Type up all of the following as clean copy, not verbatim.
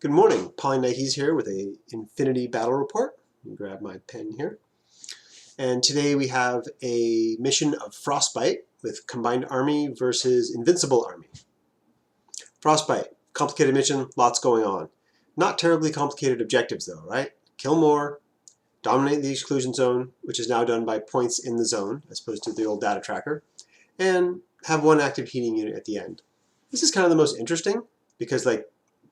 Good morning, Polynikeys here with a Infinity Battle Report. Let me grab my pen here. And today we have a mission of Frostbite with Combined Army versus Invincible Army. Frostbite, complicated mission, lots going on. Not terribly complicated objectives though, right? Kill more, dominate the exclusion zone, which is now done by points in the zone as opposed to the old data tracker, and have one active heating unit at the end. This is kind of the most interesting because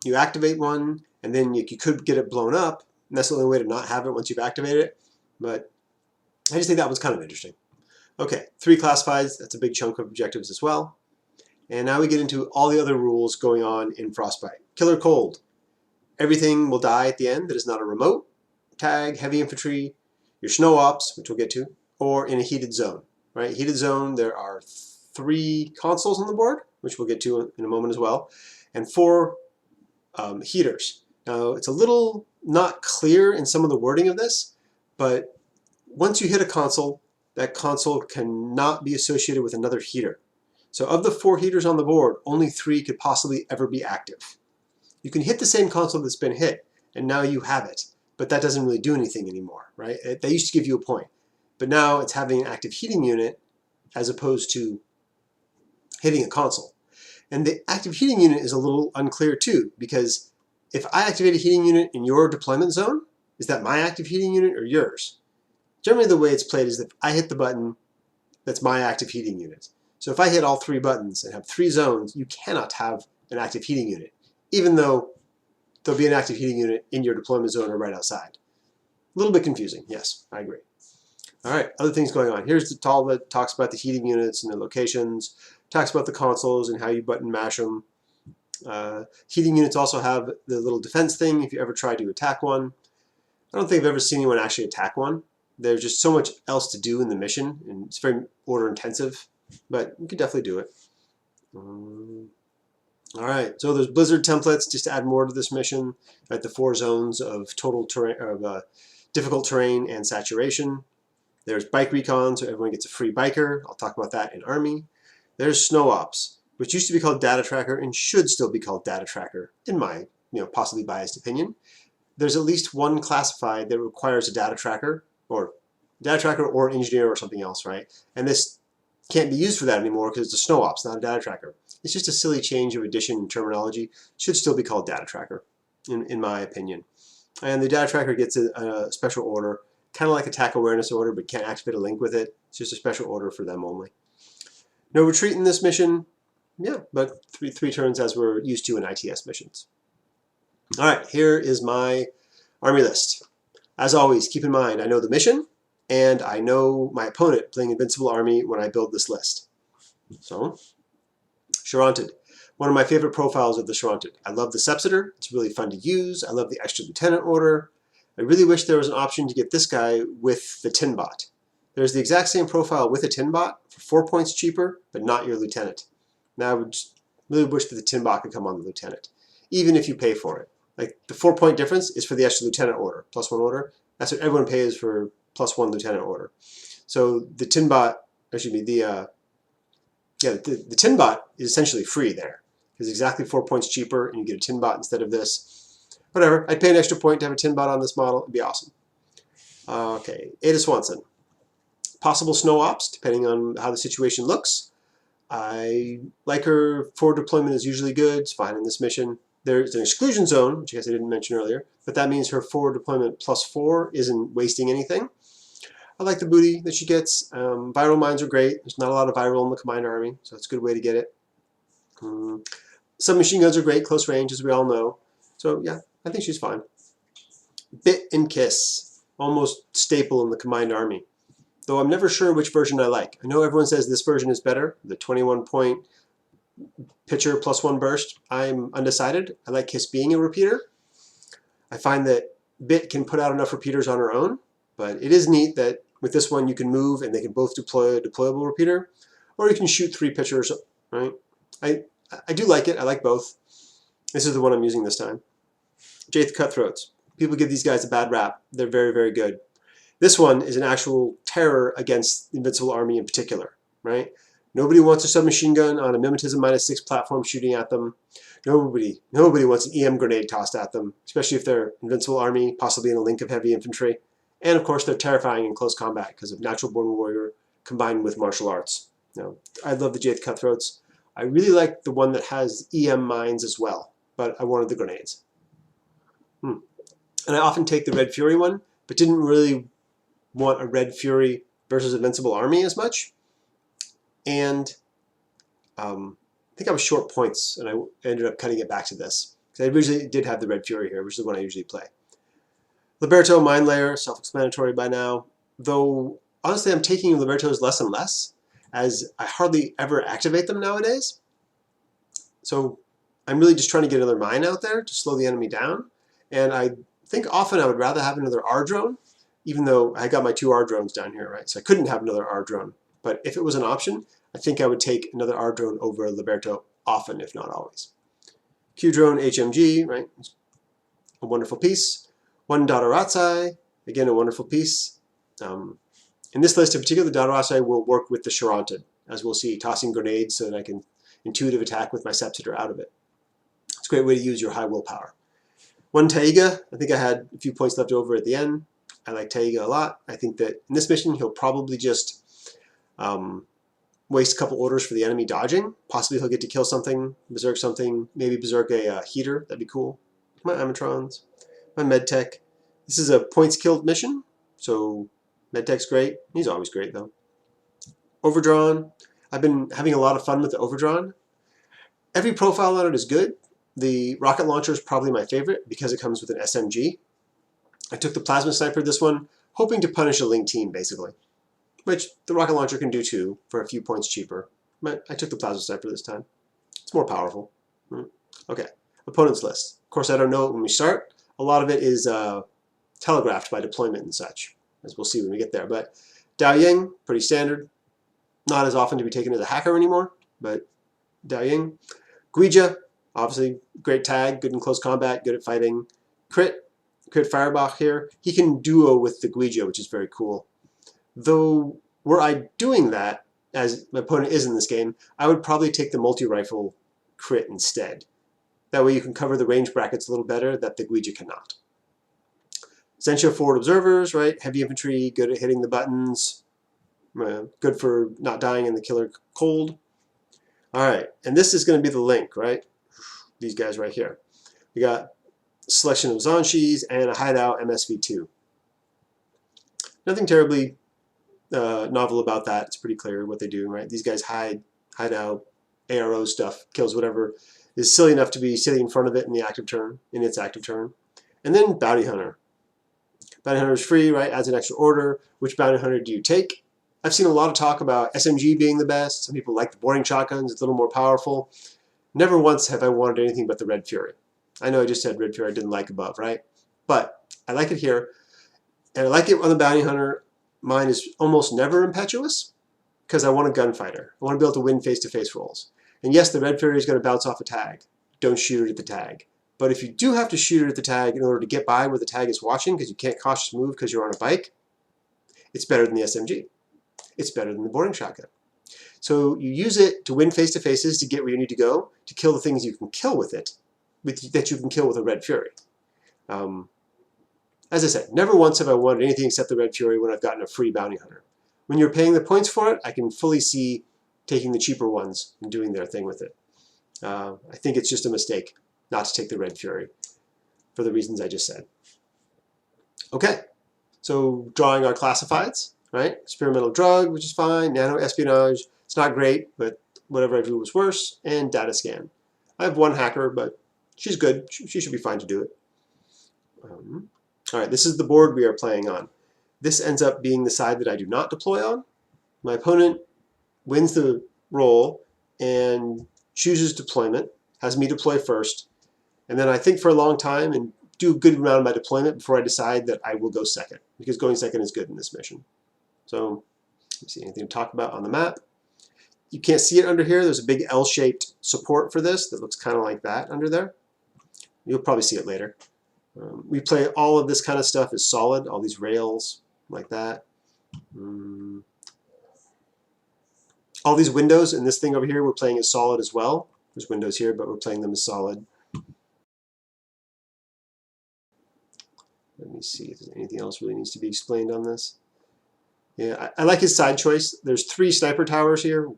you activate one and then you could get it blown up, and that's the only way to not have it once you've activated it, but I just think that one's kind of interesting. Okay, 3 classifieds, that's a big chunk of objectives as well. And now we get into all the other rules going on in Frostbite. Killer Cold. Everything will die at the end that is not a remote, tag, heavy infantry, your snow ops, which we'll get to, or in a heated zone. Right? Heated zone, there are 3 consoles on the board, which we'll get to in a moment as well, and 4 heaters. Now, it's a little not clear in some of the wording of this, but once you hit a console, that console cannot be associated with another heater. So of the 4 heaters on the board, only 3 could possibly ever be active. You can hit the same console that's been hit, and now you have it, but that doesn't really do anything anymore, right? They used to give you a point, but now it's having an active heating unit as opposed to hitting a console. And the active heating unit is a little unclear too, because if I activate a heating unit in your deployment zone, is that my active heating unit or yours? Generally the way it's played is that if I hit the button, that's my active heating unit. So if I hit all 3 buttons and have 3 zones, you cannot have an active heating unit, even though there'll be an active heating unit in your deployment zone or right outside. A little bit confusing, yes, I agree. All right, other things going on. Here's the tall that talks about the heating units and their locations, talks about the consoles and how you button mash them. Heating units also have the little defense thing if you ever try to attack one. I don't think I've ever seen anyone actually attack one. There's just so much else to do in the mission, and it's very order intensive, but you could definitely do it. All right, so there's Blizzard templates just to add more to this mission, right? The 4 zones of total terrain, of difficult terrain and saturation. There's bike recon, so everyone gets a free biker. I'll talk about that in Army. There's snow ops, which used to be called data tracker and should still be called data tracker, in my possibly biased opinion. There's at least one classified that requires a data tracker or engineer or something else, right? And this can't be used for that anymore because it's a snow ops, not a data tracker. It's just a silly change of addition in terminology. Should still be called data tracker, in my opinion. And the data tracker gets a special order, kind of like attack awareness order, but can't activate a link with it. It's just a special order for them only. No retreat in this mission, yeah, but three turns as we're used to in ITS missions. All right, here is my Army list. As always, keep in mind, I know the mission, and I know my opponent playing Invincible Army when I build this list. So, Charonted. One of my favorite profiles of the Charonted. I love the Sepsitor. It's really fun to use. I love the extra lieutenant order. I really wish there was an option to get this guy with the Tinbot. There's the exact same profile with a Tinbot for 4 points cheaper, but not your lieutenant. Now I would just really wish that the Tinbot could come on the lieutenant, even if you pay for it. Like the 4-point difference is for the extra lieutenant order, +1 order. That's what everyone pays for +1 lieutenant order. So the Tinbot, excuse me, the Tinbot is essentially free there. It's exactly 4 points cheaper, and you get a Tinbot instead of this. Whatever, I'd pay an extra point to have a Tinbot on this model. It'd be awesome. Okay, Ada Swanson. Possible snow ops, depending on how the situation looks. I like her forward deployment is usually good. It's fine in this mission. There's an exclusion zone, which I guess I didn't mention earlier, but that means her forward deployment +4 isn't wasting anything. I like the booty that she gets. Viral mines are great. There's not a lot of viral in the Combined Army, so it's a good way to get it. Submachine guns are great, close range, as we all know. So yeah, I think she's fine. Bit and Kiss, almost staple in the Combined Army. Though I'm never sure which version I like. I know everyone says this version is better, the 21-point pitcher +1 burst. I'm undecided. I like Kiss being a repeater. I find that Bit can put out enough repeaters on her own, but it is neat that with this one you can move and they can both deploy a deployable repeater, or you can shoot 3 pitchers, right? I do like it. I like both. This is the one I'm using this time. Jayth Cutthroats. People give these guys a bad rap. They're very, very good. This one is an actual terror against the Invincible Army in particular, right? Nobody wants a submachine gun on a Mimetism -6 platform shooting at them. Nobody wants an EM grenade tossed at them, especially if they're Invincible Army, possibly in a link of heavy infantry. And of course, they're terrifying in close combat because of Natural Born Warrior combined with martial arts. Now, I love the Jade Cutthroats. I really like the one that has EM mines as well, but I wanted the grenades. And I often take the Red Fury one, but didn't really want a Red Fury versus Invincible Army as much. And I think I was short points, and I ended up cutting it back to this. Because I originally did have the Red Fury here, which is the one I usually play. Liberto, Mind Layer, self-explanatory by now. Though, honestly, I'm taking Libertos less and less, as I hardly ever activate them nowadays. So I'm really just trying to get another mine out there to slow the enemy down. And I think often I would rather have another R drone, even though I got my 2 R drones down here, right? So I couldn't have another R drone. But if it was an option, I think I would take another R drone over Liberto often, if not always. Q drone HMG, right? A wonderful piece. 1 Dadarazai, again a wonderful piece. In this list in particular, the Dadarazai will work with the Charonted, as we'll see, tossing grenades so that I can intuitive attack with my Septutor out of it. It's a great way to use your high willpower. 1 Taiga, I think I had a few points left over at the end. I like Taiga a lot. I think that in this mission he'll probably just waste a couple orders for the enemy dodging. Possibly he'll get to kill something, berserk something, maybe berserk a heater. That'd be cool. My Amatrons, my Medtech. This is a points killed mission, so Medtech's great. He's always great though. Overdrawn. I've been having a lot of fun with the Overdrawn. Every profile on it is good. The rocket launcher is probably my favorite because it comes with an SMG. I took the Plasma Sniper this one, hoping to punish a Ling team basically, which the rocket launcher can do too for a few points cheaper. But I took the Plasma Sniper this time. It's more powerful. Okay, opponent's list. Of course, I don't know it when we start. A lot of it is telegraphed by deployment and such, as we'll see when we get there. But Dao Ying, pretty standard. Not as often to be taken as a hacker anymore, but Dao Ying. Guija, obviously great tag, good in close combat, good at fighting. Crit Firebach here. He can duo with the Guija, which is very cool. Though, were I doing that, as my opponent is in this game, I would probably take the multi-rifle Crit instead. That way you can cover the range brackets a little better that the Guija cannot. Zensho forward observers, right? Heavy infantry, good at hitting the buttons. Good for not dying in the killer cold. Alright, and this is going to be the link, right? These guys right here. We got a selection of Zanshis and a hideout MSV2. Nothing terribly novel about that. It's pretty clear what they do, right? These guys hide out, ARO stuff, kills whatever is silly enough to be sitting in front of it in its active turn. And then Bounty Hunter. Bounty Hunter is free, right? Adds an extra order. Which Bounty Hunter do you take? I've seen a lot of talk about SMG being the best. Some people like the boarding shotguns. It's a little more powerful. Never once have I wanted anything but the Red Fury. I know I just said Red Fury I didn't like above, right? But I like it here. And I like it on the Bounty Hunter. Mine is almost never impetuous because I want a gunfighter. I want to be able to win face-to-face rolls. And yes, the Red Fury is going to bounce off a tag. Don't shoot it at the tag. But if you do have to shoot it at the tag in order to get by where the tag is watching because you can't cautious move because you're on a bike, it's better than the SMG. It's better than the boarding shotgun. So you use it to win face-to-faces to get where you need to go, to kill the things you can kill with it, that you can kill with a Red Fury. As I said, never once have I wanted anything except the Red Fury when I've gotten a free Bounty Hunter. When you're paying the points for it, I can fully see taking the cheaper ones and doing their thing with it. I think it's just a mistake not to take the Red Fury for the reasons I just said. Okay, so drawing our classifieds, right? Experimental drug, which is fine. Nano espionage, it's not great, but whatever I do was worse. And data scan. I have one hacker, but she's good. She should be fine to do it. All right, this is the board we are playing on. This ends up being the side that I do not deploy on. My opponent wins the roll and chooses deployment, has me deploy first, and then I think for a long time and do a good amount of my deployment before I decide that I will go second, because going second is good in this mission. So, let's see, anything to talk about on the map? You can't see it under here. There's a big L-shaped support for this that looks kind of like that under there. You'll probably see it later. We play all of this kind of stuff as solid, all these rails like that. All these windows and this thing over here we're playing as solid as well. There's windows here, but we're playing them as solid. Let me see if there's anything else really needs to be explained on this. Yeah, I like his side choice. There's 3 sniper towers here.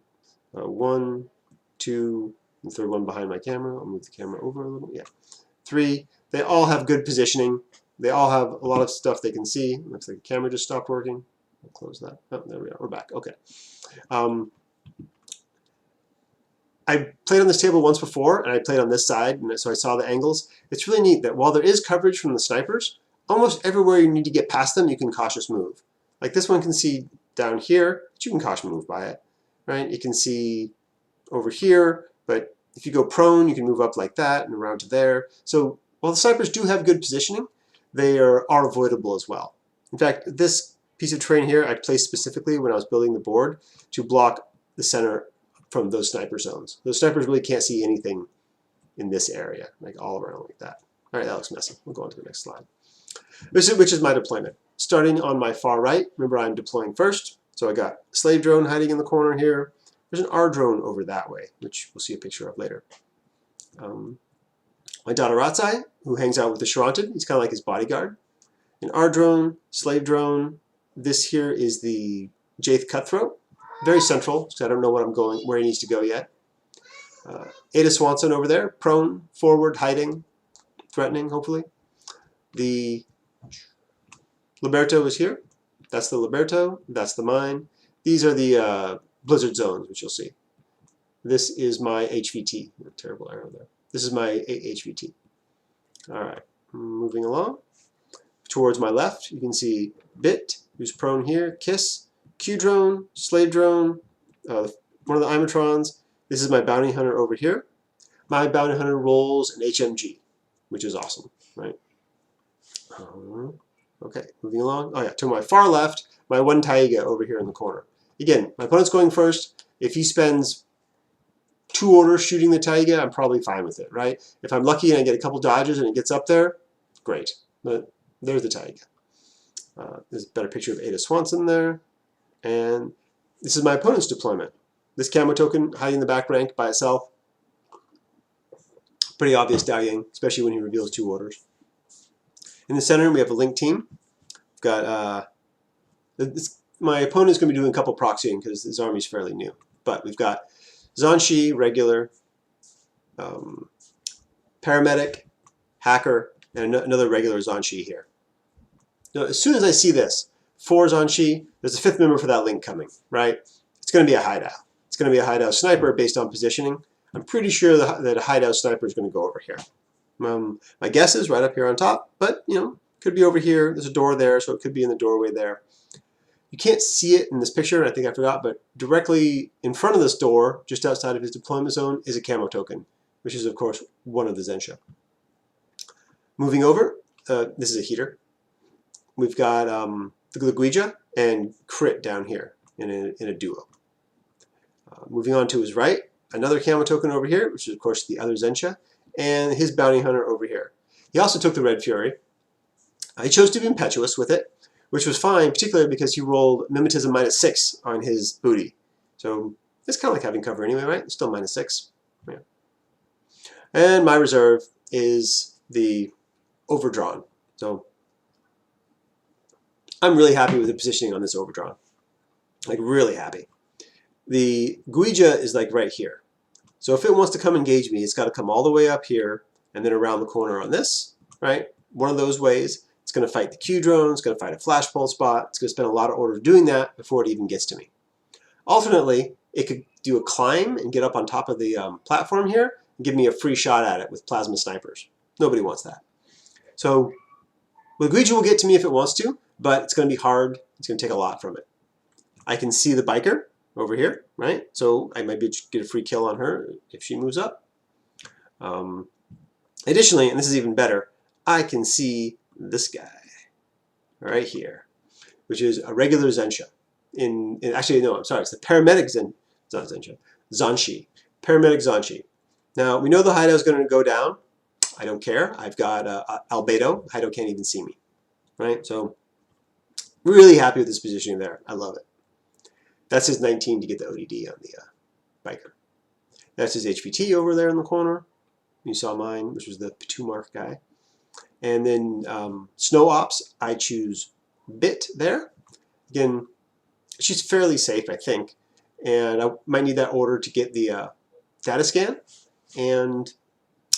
1, 2, the third one behind my camera. I'll move the camera over a little. Yeah, 3. They all have good positioning. They all have a lot of stuff they can see. Looks like the camera just stopped working. I'll close that. Oh, there we are. We're back. Okay. I played on this table once before, and I played on this side, and so I saw the angles. It's really neat that while there is coverage from the snipers, almost everywhere you need to get past them, you can cautious move. Like this one can see down here, but you can cautious move by it, right? You can see over here, but if you go prone, you can move up like that and around to there. So while the snipers do have good positioning, they are avoidable as well. In fact, this piece of terrain here I placed specifically when I was building the board to block the center from those sniper zones. Those snipers really can't see anything in this area, like all around like that. All right, that looks messy. We'll go on to the next slide. Which is my deployment. Starting on my far right, remember I'm deploying first, so I got slave drone hiding in the corner here. There's an R drone over that way, which we'll see a picture of later. My Dotaratsai, who hangs out with the Charanted, he's kind of like his bodyguard. An R drone, slave drone. This here is the Jaith Cutthroat, very central, so I don't know where he needs to go yet. Ada Swanson over there, prone, forward, hiding, threatening, hopefully. The Liberto is here. That's the Liberto. That's the mine. These are the blizzard zones, which you'll see. This is my HVT. Terrible arrow there. This is my HVT. All right, moving along. Towards my left, you can see Bit, who's prone here, Kiss, Q drone, slave drone, one of the Imatrons. This is my bounty hunter over here. My bounty hunter rolls an HMG, which is awesome, right? Okay, moving along. Oh yeah, to my far left, my one Taiga over here in the corner. Again, my opponent's going first. If he spends 2 orders shooting the Taiga, I'm probably fine with it, right? If I'm lucky and I get a couple dodges and it gets up there, great. But there's the Taiga. There's a better picture of Ada Swanson there. And this is my opponent's deployment. This camo token hiding in the back rank by itself. Pretty obvious Dao Yang, especially when he reveals 2 orders. In the center, we have a link team. We've got my opponent's going to be doing a couple proxying because his army's fairly new. But we've got Zhang Shi, regular, paramedic, hacker, and another regular Zhang Shi here. Now, as soon as I see this, 4 Zhang Shi, there's a 5th member for that link coming, right? It's going to be a hideout. It's going to be a hideout sniper based on positioning. I'm pretty sure that a hideout sniper is going to go over here. My guess is right up here on top, but you know, could be over here. There's a door there, so it could be in the doorway there. You can't see it in this picture, and I think I forgot, but directly in front of this door, just outside of his deployment zone, is a camo token, which is, of course, one of the Zensha. Moving over, this is a heater. We've got the Guija and Crit down here in a duo. Moving on to his right, another camo token over here, which is, of course, the other Zensha, and his bounty hunter over here. He also took the Red Fury. He chose to be impetuous with it, which was fine, particularly because he rolled mimetism -6 on his booty. So it's kind of like having cover anyway, right? It's still -6. Yeah. And my reserve is the overdrawn. So I'm really happy with the positioning on this overdrawn. Like really happy. The Guija is like right here. So if it wants to come engage me, it's got to come all the way up here and then around the corner on this, right? One of those ways. It's going to fight the Q drone, it's going to fight a flash pulse spot, it's going to spend a lot of orders doing that before it even gets to me. Alternately, it could do a climb and get up on top of the platform here and give me a free shot at it with plasma snipers. Nobody wants that. So the Guija will get to me if it wants to, but it's going to be hard. It's going to take a lot from it. I can see the biker over here, right? So I might get a free kill on her if she moves up. Additionally, and this is even better, I can see this guy right here, which is a regular Zensha. Actually, no, I'm sorry, it's the paramedic Zensha, Zhang Shi, paramedic Zhang Shi. Now, we know the Hido is going to go down. I don't care. I've got Albedo. Hido can't even see me, right? So really happy with this positioning there. I love it. That's his 19 to get the ODD on the biker. That's his HVT over there in the corner. You saw mine, which was the Patumark guy. And then Snow Ops, I choose Bit there. Again, she's fairly safe, I think. And I might need that order to get the data scan. And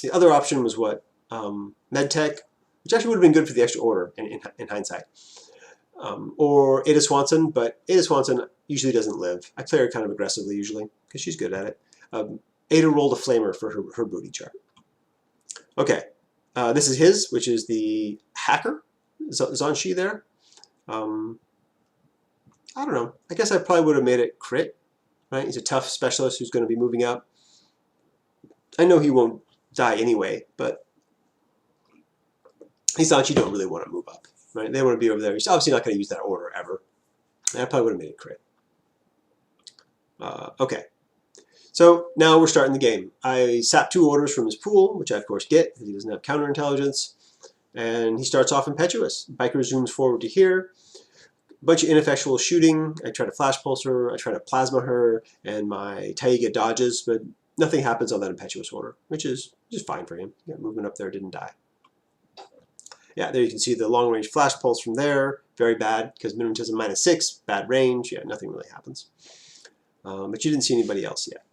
the other option was what? MedTech, which actually would have been good for the extra order in hindsight. Or Ada Swanson, but Ada Swanson usually doesn't live. I play her kind of aggressively usually, because she's good at it. Ada rolled a flamer for her booty chart. Okay, this is his, which is the Hacker, Zhanshi there. I don't know. I guess I probably would have made it crit, right? He's a tough specialist who's going to be moving up. I know he won't die anyway, but these Zhanshi don't really want to move up, right? They want to be over there. He's obviously not going to use that order ever. I probably would have made it crit. Okay. So now we're starting the game. I sap 2 orders from his pool, which I of course get because he doesn't have counterintelligence. And he starts off impetuous. Biker zooms forward to here. A bunch of ineffectual shooting. I try to flash pulse her, I try to plasma her, and my Taiga dodges, but nothing happens on that impetuous order, which is just fine for him. Yeah, movement up there didn't die. Yeah, there you can see the long range flash pulse from there. Very bad because Minutism -6, bad range. Yeah, nothing really happens. But you didn't see anybody else yet.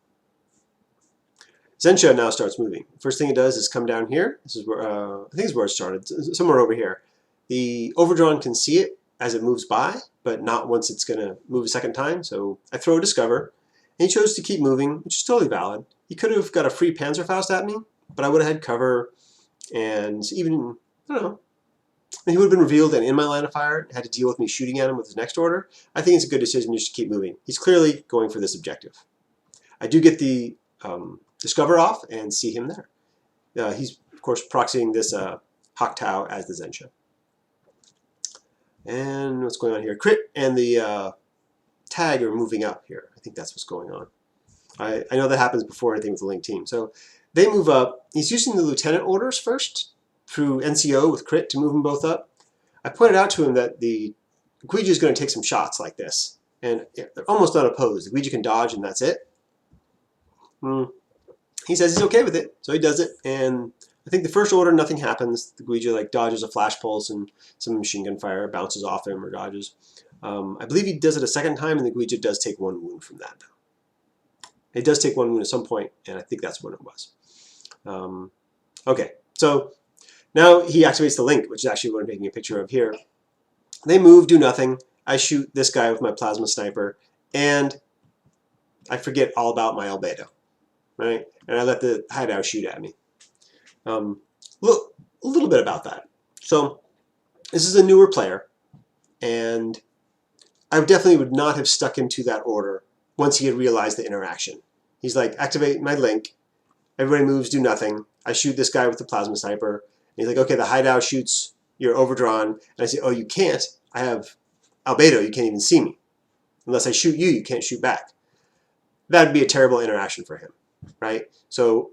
Zensha now starts moving. First thing it does is come down here. This is where I think is where it started, somewhere over here. The Overdrawn can see it as it moves by, but not once it's going to move a second time. So I throw a Discover, and he chose to keep moving, which is totally valid. He could have got a free Panzerfaust at me, but I would have had cover, and even, I don't know, he would have been revealed and in my line of fire, had to deal with me shooting at him with his next order. I think it's a good decision just to keep moving. He's clearly going for this objective. I do get the Discover off and see him there. He's, of course, proxying this Hak Tao as the Zensha. And what's going on here? Crit and the tag are moving up here. I think that's what's going on. I know that happens before anything with the Link team. So they move up. He's using the Lieutenant orders first through NCO with Crit to move them both up. I pointed out to him that the Guija is going to take some shots like this. And they're almost unopposed. The Guija can dodge and that's it. He says he's okay with it, so he does it, and I think the first order, nothing happens. The Guija like dodges a flash pulse and some machine gun fire bounces off him or dodges. I believe he does it a second time, and the Guija does take 1 wound from that, though. It does take 1 wound at some point, and I think that's when it was. Okay, so now he activates the Link, which is actually what I'm taking a picture of here. They move, do nothing. I shoot this guy with my plasma sniper, and I forget all about my albedo. Right? And I let the hideout shoot at me. Look, a little bit about that. So this is a newer player, and I definitely would not have stuck him to that order once he had realized the interaction. He's like, activate my Link, everybody moves, do nothing. I shoot this guy with the plasma sniper, and he's like, okay, the hideout shoots, you're overdrawn. And I say, oh, you can't. I have albedo, you can't even see me. Unless I shoot you, you can't shoot back. That would be a terrible interaction for him. Right? So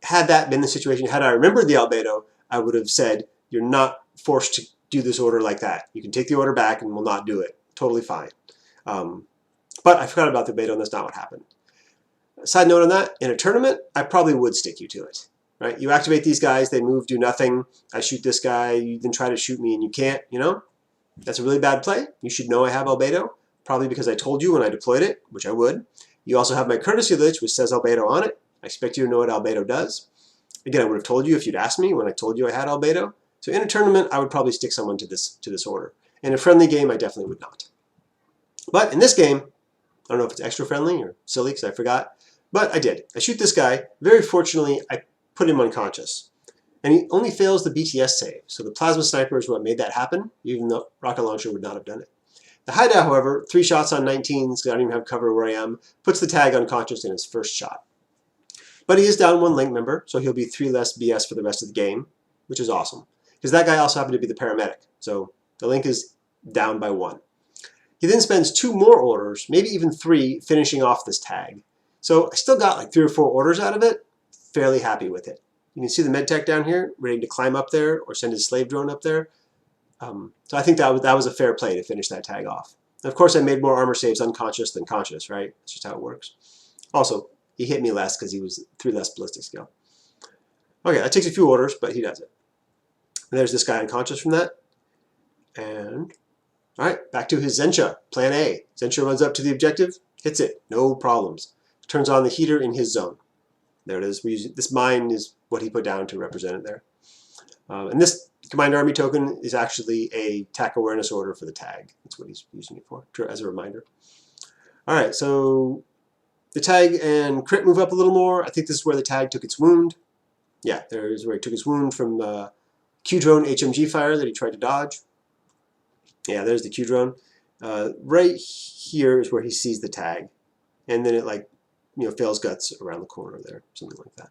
had that been the situation, had I remembered the albedo, I would have said, you're not forced to do this order like that. You can take the order back and we'll not do it. Totally fine. But I forgot about the albedo and that's not what happened. Side note on that, in a tournament, I probably would stick you to it. Right? You activate these guys, they move, do nothing. I shoot this guy, you then try to shoot me and you can't, you know? That's a really bad play. You should know I have albedo, probably because I told you when I deployed it, which I would. You also have my Courtesy Lich, which says albedo on it. I expect you to know what albedo does. Again, I would have told you if you'd asked me when I told you I had albedo. So in a tournament, I would probably stick someone to this order. In a friendly game, I definitely would not. But in this game, I don't know if it's extra friendly or silly because I forgot, but I did. I shoot this guy. Very fortunately, I put him unconscious. And he only fails the BTS save. So the Plasma Sniper is what made that happen, even though Rocket Launcher would not have done it. The Hideout, however, 3 shots on 19s, I don't even have cover where I am, puts the tag unconscious in his first shot. But he is down 1 Link member, so he'll be 3 less BS for the rest of the game, which is awesome. Because that guy also happened to be the paramedic, so the Link is down by 1. He then spends 2 more orders, maybe even 3, finishing off this tag. So I still got like 3 or 4 orders out of it, fairly happy with it. You can see the medtech down here, ready to climb up there or send his slave drone up there. So I think that was a fair play to finish that tag off. And of course, I made more armor saves unconscious than conscious, right? That's just how it works. Also, He hit me less because he was 3 less ballistic skill. Okay, that takes a few orders, but he does it. And there's this guy unconscious from that. And, all right, back to his Zencha, plan A. Zencha runs up to the objective, hits it, no problems. Turns on the heater in his zone. There it is. This mine is what he put down to represent it there. And this Combined Army token is actually a TAC awareness order for the tag. That's what he's using it for, as a reminder. All right, so the tag and crit move up a little more. I think this is where the tag took its wound. Yeah, there's where he took his wound from Q-drone HMG fire that he tried to dodge. Yeah, there's the Q-drone. Right here is where he sees the tag. And then it, like, fails guts around the corner there, something like that.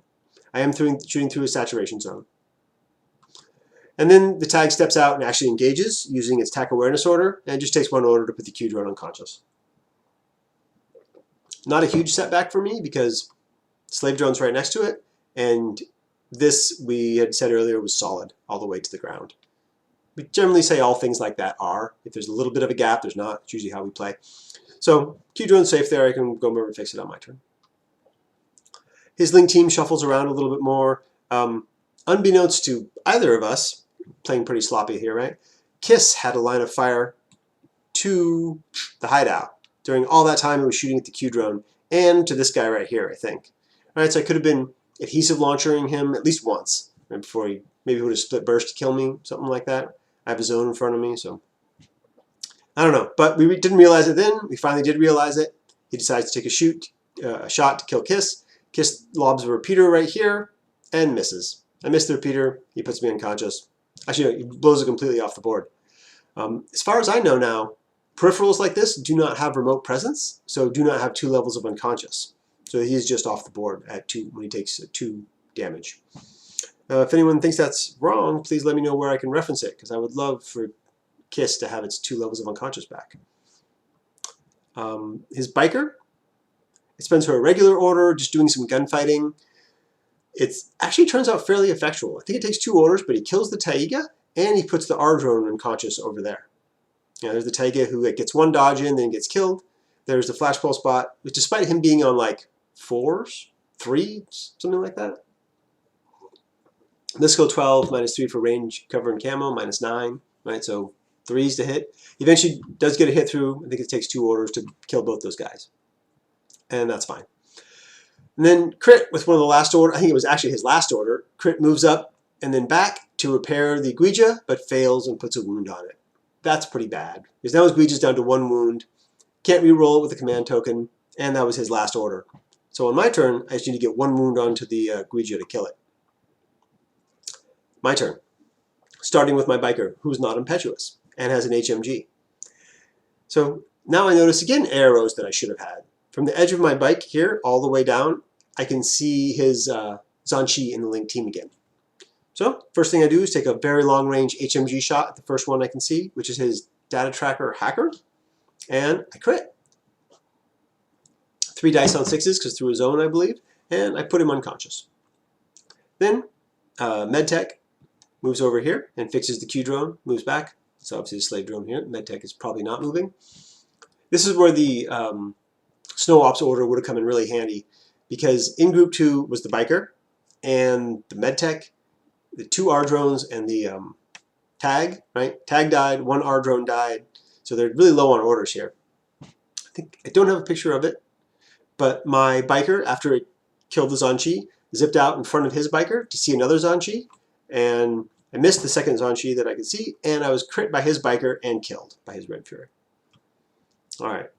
I am shooting through a saturation zone. And then the tag steps out and actually engages using its TAC awareness order, and it just takes 1 order to put the Q-drone unconscious. Not a huge setback for me because slave drone's right next to it, and this, we had said earlier, was solid all the way to the ground. We generally say all things like that are. If there's a little bit of a gap, there's not. It's usually how we play. So Q-drone's safe there. I can go over and fix it on my turn. His Link team shuffles around a little bit more. Unbeknownst to either of us, playing pretty sloppy here, right? Kiss had a line of fire to the hideout. During all that time, it was shooting at the Q-drone and to this guy right here, I think. All right, so I could have been adhesive launchering him at least once right before he maybe would have split burst to kill me, something like that. I have a zone in front of me, so I don't know. But we didn't realize it then. We finally did realize it. He decides to take a shot to kill Kiss. Kiss lobs a repeater right here and misses. I missed the repeater. He puts me unconscious. Actually, he blows it completely off the board. As far as I know now, peripherals like this do not have remote presence, so do not have 2 levels of unconscious. So he's just off the board at 2 when he takes 2 damage. If anyone thinks that's wrong, please let me know where I can reference it, because I would love for Kiss to have its 2 levels of unconscious back. His biker, it spends her regular order just doing some gunfighting. It actually turns out fairly effectual. I think it takes 2 orders, but he kills the Taiga, and he puts the R-drone unconscious over there. There's the Taiga who gets 1 dodge in, then gets killed. There's the flashball spot, which despite him being on like 4s, 3s, something like that. This go 12, -3 for range, cover, and camo, -9, right? So 3s to hit. Eventually does get a hit through. I think it takes 2 orders to kill both those guys. And that's fine. And then crit with one of the last order, I think it was actually his last order, crit moves up and then back to repair the Guija, but fails and puts a wound on it. That's pretty bad. Because now his Guija's down to 1 wound, can't re-roll it with a command token, and that was his last order. So on my turn, I just need to get 1 wound onto the Guija to kill it. My turn. Starting with my biker, who's not impetuous, and has an HMG. So now I notice again arrows that I should have had. From the edge of my bike here, all the way down, I can see his Zanshi in the Link team again. So first thing I do is take a very long range HMG shot at the first one I can see, which is his data tracker hacker, and I crit. 3 dice on 6s, because through a zone, I believe, and I put him unconscious. Then MedTech moves over here and fixes the Q-drone, moves back. So obviously the slave drone here. MedTech is probably not moving. This is where the Snow Ops order would have come in really handy, because in Group 2 was the biker and the MedTech, the 2 R-drones, and the tag, right? Tag died, 1 R-drone died, so they're really low on orders here. I don't have a picture of it, but my biker, after it killed the Zanshi, zipped out in front of his biker to see another Zanshi, and I missed the second Zanshi that I could see, and I was crit by his biker and killed by his Red Fury. Alright,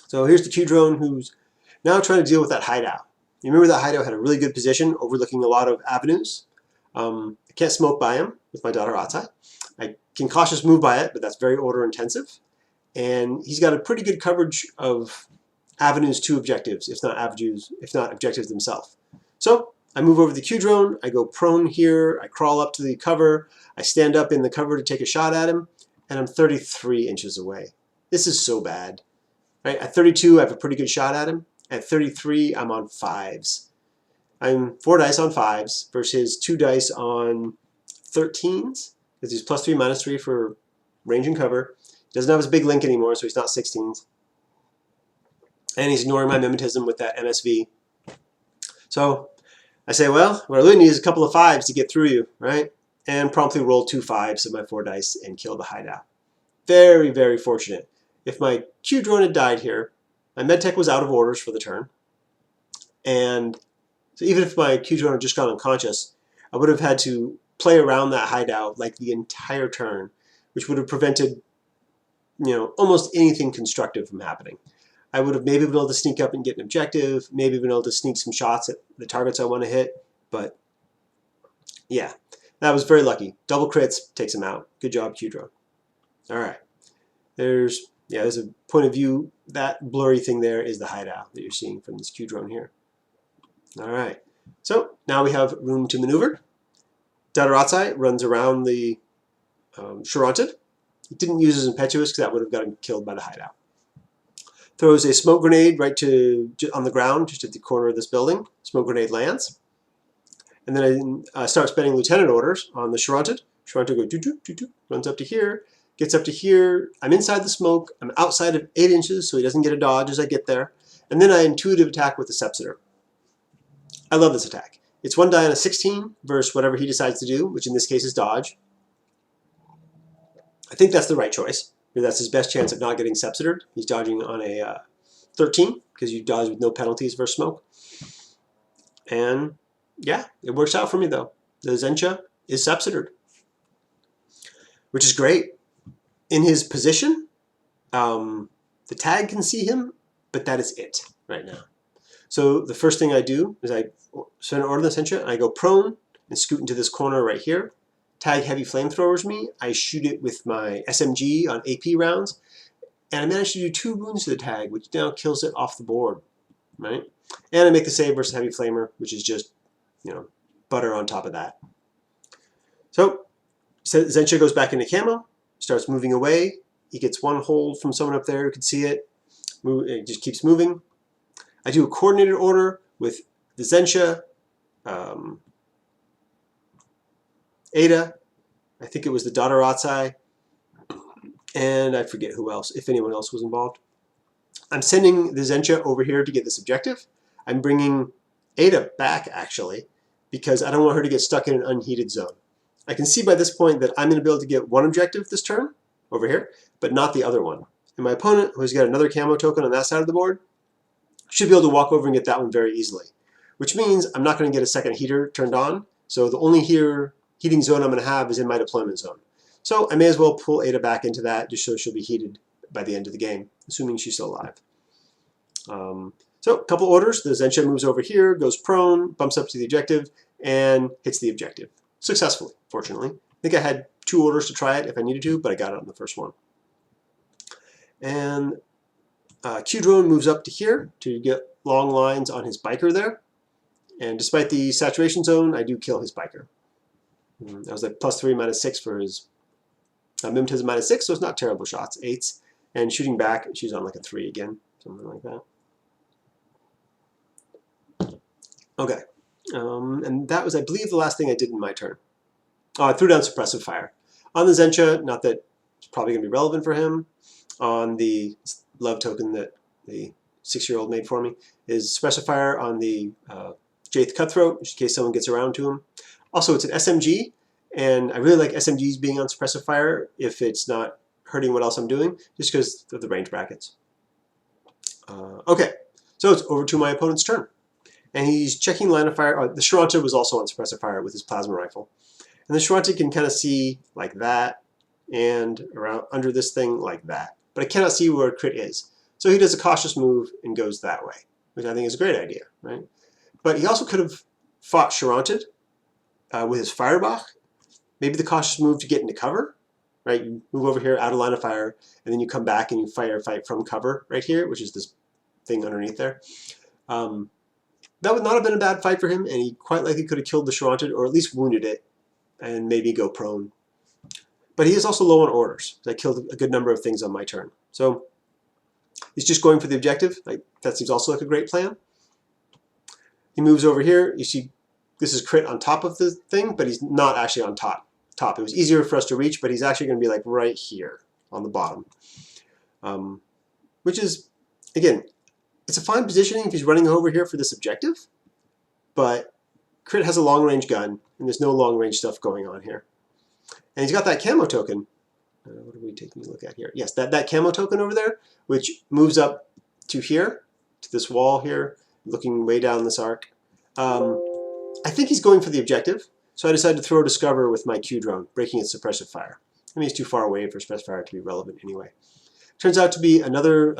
so here's the Q-drone who's now trying to deal with that hideout. You remember that hideout had a really good position overlooking a lot of avenues? I can't smoke by him with my daughter Atai. I can cautious move by it, but that's very order intensive. And he's got a pretty good coverage of avenues to objectives, if not objectives themselves. So I move over the Q-drone, I go prone here, I crawl up to the cover, I stand up in the cover to take a shot at him, and I'm 33 inches away. This is so bad. Right? At 32, I have a pretty good shot at him. At 33, I'm on 5s. I'm 4 dice on 5s versus 2 dice on 13s, because he's +3, -3 for range and cover. He doesn't have his big link anymore, so he's not 16s. And he's ignoring my mimetism with that MSV. So I say, well, what I really need is a couple of 5s to get through you, right? And promptly roll 2 5s of my 4 dice and kill the hideout. Very, very fortunate. If my Q drone had died here, my medtech was out of orders for the turn. And so even if my Q drone had just gone unconscious, I would have had to play around that hideout like the entire turn, which would have prevented, almost anything constructive from happening. I would have maybe been able to sneak up and get an objective, maybe been able to sneak some shots at the targets I want to hit, but yeah, that was very lucky. Double crits takes him out. Good job, Q-Drone. All right, there's a point of view. That blurry thing there is the hideout that you're seeing from this Q-Drone here. All right, so now we have room to maneuver. Dadarazai runs around the Charonted. He didn't use his impetuous because that would have got him killed by the hideout. Throws a smoke grenade right on the ground, just at the corner of this building. Smoke grenade lands. And then I start spending lieutenant orders on the Charonted. Charonted goes doo-doo, runs up to here, gets up to here. I'm inside the smoke. I'm outside of 8 inches, so he doesn't get a dodge as I get there. And then I intuitive attack with the Sepsitor. I love this attack. It's 1 die on a 16 versus whatever he decides to do, which in this case is dodge. I think that's the right choice. That's his best chance of not getting Sepsitored. He's dodging on a 13 because you dodge with no penalties versus smoke. And yeah, it works out for me though. The Zencha is Sepsitored, which is great. In his position, the tag can see him, but that is it right now. So the first thing I do is I send an order to the Zencha and I go prone and scoot into this corner right here. Tag heavy flamethrowers me. I shoot it with my SMG on AP rounds, and I manage to do 2 wounds to the tag, which now kills it off the board, right? And I make the save versus heavy flamer, which is just, butter on top of that. So Zencha goes back into camo, starts moving away. He gets 1 hold from someone up there who can see it. It just keeps moving. I do a coordinated order with the Zencha, Ada, I think it was the Dadarazai, and I forget who else, if anyone else was involved. I'm sending the Zencha over here to get this objective. I'm bringing Ada back, actually, because I don't want her to get stuck in an unheated zone. I can see by this point that I'm going to be able to get 1 objective this turn, over here, but not the other one. And my opponent, who's got another camo token on that side of the board, should be able to walk over and get that one very easily, which means I'm not going to get a second heater turned on, so the only heating zone I'm going to have is in my deployment zone. So I may as well pull Ada back into that just so she'll be heated by the end of the game, assuming she's still alive. So a couple orders. The Zencha moves over here, goes prone, bumps up to the objective, and hits the objective. Successfully, fortunately. I think I had 2 orders to try it if I needed to, but I got it on the first one. And Q-Drone moves up to here to get long lines on his biker there. And despite the saturation zone, I do kill his biker. That was like +3, -6 for his Mim has a -6, so it's not terrible shots. 8s. And shooting back, she's on like a 3 again, something like that. Okay. And that was, I believe, the last thing I did in my turn. Oh, I threw down suppressive fire. On the Zencha, not that it's probably going to be relevant for him, on the love token that the 6-year-old made for me, is suppressive fire on the Jayth Cutthroat, just in case someone gets around to him. Also, it's an SMG, and I really like SMGs being on suppressive fire if it's not hurting what else I'm doing, just because of the range brackets. Okay, so it's over to my opponent's turn. And he's checking line of fire. The Charonted was also on suppressive fire with his plasma rifle. And the Charonted can kind of see like that and around under this thing like that. But I cannot see where a crit is. So he does a cautious move and goes that way, which I think is a great idea, right? But he also could have fought Charonted with his Firebach. Maybe the cautious move to get into cover, right? You move over here out of line of fire, and then you come back and you fight from cover right here, which is this thing underneath there. That would not have been a bad fight for him, and he quite likely could have killed the Charonted, or at least wounded it, and maybe go prone. But he is also low on orders. I killed a good number of things on my turn. So he's just going for the objective. That seems also like a great plan. He moves over here. You see this is crit on top of the thing, but he's not actually on top. It was easier for us to reach, but he's actually going to be like right here on the bottom. Which is, again, it's a fine positioning if he's running over here for this objective. but Crit has a long-range gun, and there's no long-range stuff going on here. And he's got that camo token. What are we taking a look at here? Yes, that camo token over there, which moves up to here, to this wall here, looking way down this arc. I think he's going for the objective, so I decided to throw Discover with my Q drone, breaking its suppressive fire. I mean, it's too far away for suppressive fire to be relevant anyway. Turns out to be another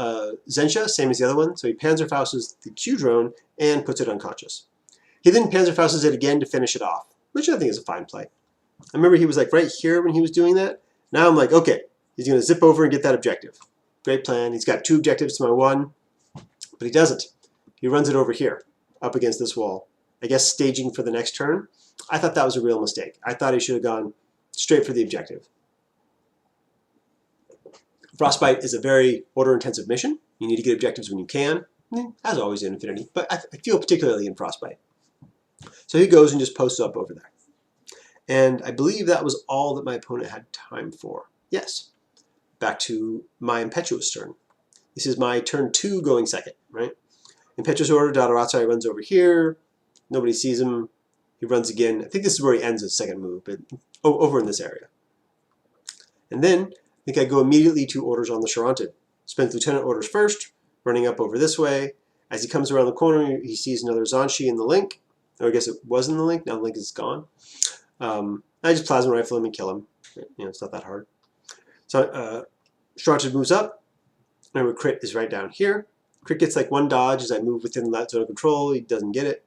Zensha, same as the other one, so he Panzerfausts the Q drone and puts it unconscious. He then Panzerfausts it again to finish it off, which I think is a fine play. I remember he was like right here when he was doing that. Now I'm like, okay, he's going to zip over and get that objective. Great plan. He's got 2 objectives to my 1, but he doesn't. He runs it over here, up against this wall. I guess staging for the next turn. I thought that was a real mistake. I thought he should have gone straight for the objective. Frostbite is a very order-intensive mission. You need to get objectives when you can, as always in Infinity, but I feel particularly in Frostbite. So he goes and just posts up over there. And I believe that was all that my opponent had time for. Yes. Back to my Impetuous turn. This is my turn 2 going second, right? Impetuous order, Dadarazai runs over here. Nobody sees him. He runs again. I think this is where he ends his second move, but over in this area. And then I think I go immediately to orders on the Charonted. Spends Lieutenant orders first, running up over this way. As he comes around the corner, he sees another Zanshi in the link. Or I guess it was in the link. Now the link is gone. I just plasma rifle him and kill him. It's not that hard. So Charonted moves up. Remember, Crit is right down here. Crit gets like 1 dodge as I move within that zone of control. He doesn't get it.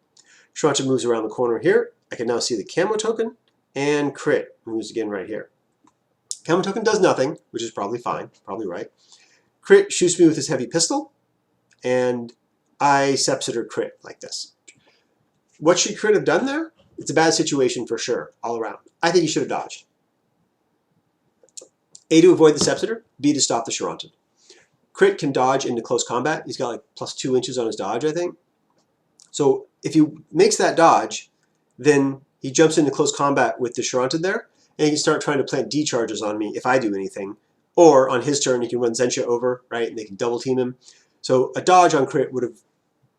Charonted moves around the corner here. I can now see the camo token, and Crit moves again right here. Camo token does nothing, which is probably fine, probably right. Crit shoots me with his heavy pistol, and I Sepsitor Crit like this. What should Crit have done there? It's a bad situation for sure, all around. I think he should have dodged. A, to avoid the Sepsitor. B, to stop the Charonted. Crit can dodge into close combat. He's got like +2 inches on his dodge, I think. So if he makes that dodge, then he jumps into close combat with the Charonted there, and he can start trying to plant D-charges on me if I do anything. Or on his turn, he can run Zensha over, right, and they can double team him. So a dodge on Crit would have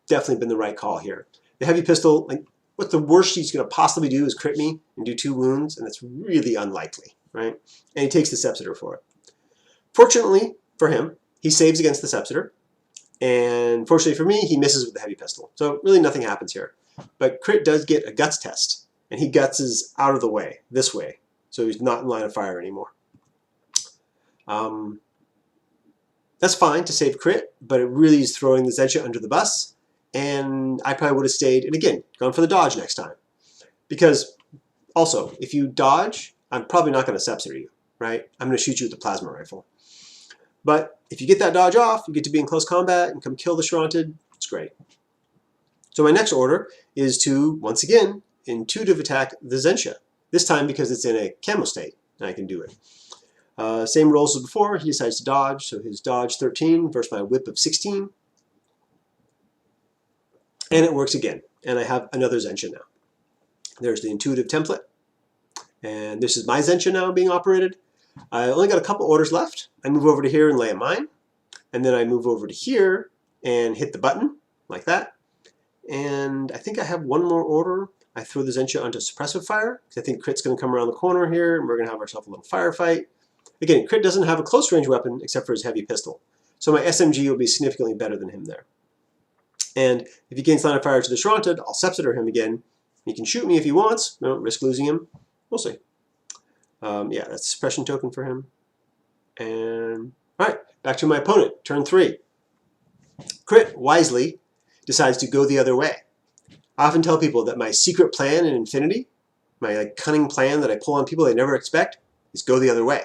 definitely been the right call here. The heavy pistol, like, what's the worst he's going to possibly do is crit me and do 2 wounds, and that's really unlikely, right? And he takes the Sepsitor for it. Fortunately for him, he saves against the Sepsitor, and fortunately for me, he misses with the heavy pistol. So really nothing happens here. But Crit does get a guts test, and he gutses out of the way, this way, so he's not in line of fire anymore. That's fine to save Crit, but it really is throwing the Zensha under the bus, and I probably would have stayed, and again, gone for the dodge next time. Because, also, if you dodge, I'm probably not going to Sepsitor you, right? I'm going to shoot you with the plasma rifle. But if you get that dodge off, you get to be in close combat and come kill the Charonted. It's great. So my next order is to, once again, intuitive attack the Zensha. This time because it's in a camo state, and I can do it. Same rolls as before. He decides to dodge, so his dodge 13 versus my whip of 16. And it works again, and I have another Zensha now. There's the intuitive template, and this is my Zensha now being operated. I only got a couple orders left. I move over to here and lay a mine, and then I move over to here and hit the button, like that. And I think I have one more order. I throw the Zensha onto suppressive fire, because I think Crit's going to come around the corner here, and we're going to have ourselves a little firefight. Again, Crit doesn't have a close range weapon except for his heavy pistol, so my SMG will be significantly better than him there. And if he gains line of fire to the Charonted, I'll Sepsitor him again. He can shoot me if he wants. I don't risk losing him. We'll see. Yeah, that's a suppression token for him. And, alright, back to my opponent, turn 3. Crit, wisely, decides to go the other way. I often tell people that my secret plan in Infinity, my cunning plan that I pull on people they never expect, is go the other way.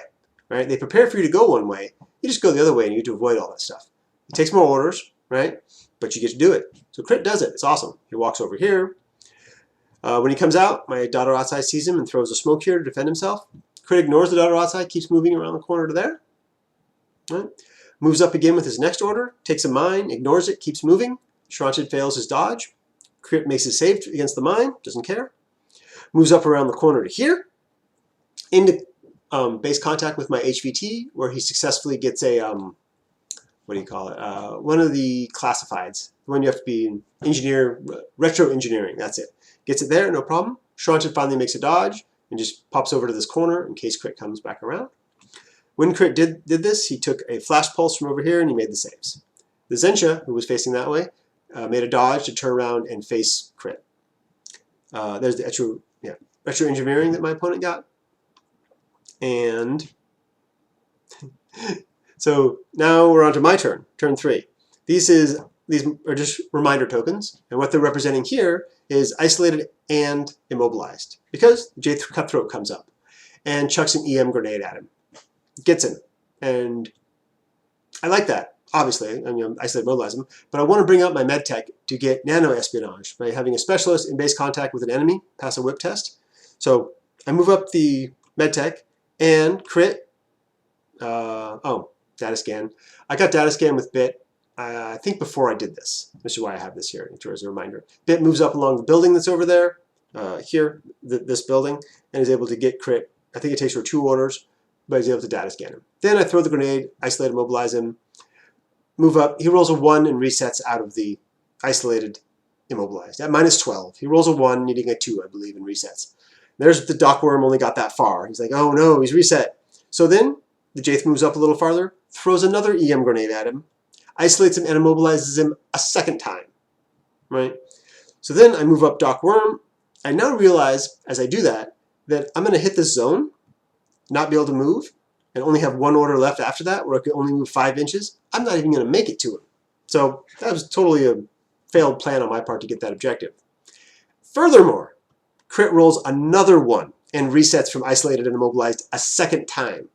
Right? They prepare for you to go one way, you just go the other way and you get to avoid all that stuff. It takes more orders, right? But you get to do it. So Crit does it. It's awesome. He walks over here. When he comes out, my Dadarazai sees him and throws a smoke here to defend himself. Crit ignores the Dadarazai, keeps moving around the corner to there. Right? Moves up again with his next order, takes a mine, ignores it, keeps moving. Charonted fails his dodge. Crit makes his save against the mine, doesn't care. Moves up around the corner to here, into base contact with my HVT, where he successfully gets a, what do you call it? One of the classifieds. The one you have to be an engineer, retro engineering, that's it. Gets it there, no problem. Shrunted finally makes a dodge and just pops over to this corner in case Crit comes back around. When Crit did this, he took a flash pulse from over here and he made the saves. The Zensha, who was facing that way, made a dodge to turn around and face Crit. There's the retro engineering that my opponent got. And so now we're on to my turn, turn 3. These are just reminder tokens, and what they're representing here is isolated and immobilized, because Jayth Cutthroat comes up and chucks an EM grenade at him. Gets him, and I like that. Obviously, I mean, isolate, immobilize him, but I want to bring out my medtech to get nano espionage by having a specialist in base contact with an enemy pass a whip test. So I move up the medtech and Crit. Data scan. I got data scan with Bit. I think before I did this. This is why I have this here as a reminder. Bit moves up along the building that's over there, this building, and is able to get Crit. I think it takes her 2 orders, but he's able to data scan him. Then I throw the grenade, isolate, immobilize him, move up. He rolls a 1 and resets out of the isolated, immobilized at -12. He rolls a 1, needing a 2, I believe, and resets. There's the Dock Worm, only got that far. He's like, oh no, he's reset. So then the Jayth moves up a little farther, throws another EM grenade at him, isolates him and immobilizes him a second time, right? So then I move up Dock Worm. I now realize, as I do that I'm going to hit this zone, not be able to move, and only have 1 order left after that, where I can only move 5 inches. I'm not even going to make it to him. So that was totally a failed plan on my part to get that objective. Furthermore, Crit rolls another 1 and resets from isolated and immobilized a second time.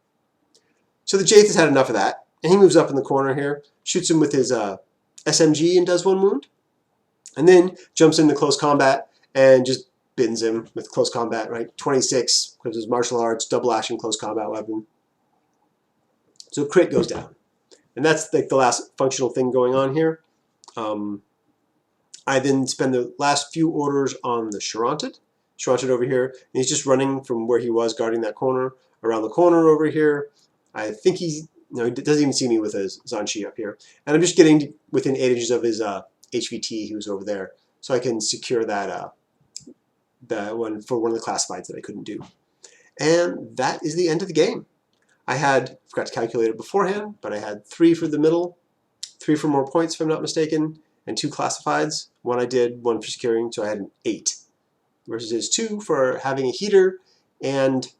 So the Jayth has had enough of that, and he moves up in the corner here, shoots him with his SMG and does 1 wound, and then jumps into close combat and just bins him with close combat, right? 26, because his martial arts, double action close combat weapon. So Crit goes down. And that's like the last functional thing going on here. I then spend the last few orders on the Shrunted over here, and he's just running from where he was guarding that corner, around the corner over here. I think he doesn't even see me with his Zhanshi up here. And I'm just getting within 8 inches of his HVT who's over there, so I can secure that one for one of the classifieds that I couldn't do. And that is the end of the game. I forgot to calculate it beforehand, but I had 3 for the middle, 3 for more points if I'm not mistaken, and 2 classifieds. 1 I did, 1 for securing, so I had an 8. Versus his 2 for having a heater and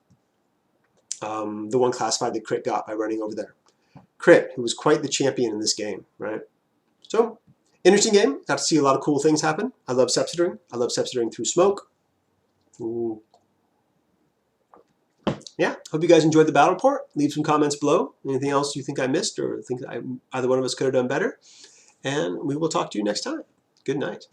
the 1 classified that Crit got by running over there. Crit, who was quite the champion in this game, right? So, interesting game. Got to see a lot of cool things happen. I love Sepsidering. I love Sepsidering through smoke. Ooh. Yeah, hope you guys enjoyed the battle report. Leave some comments below. Anything else you think I missed or think either one of us could have done better. And we will talk to you next time. Good night.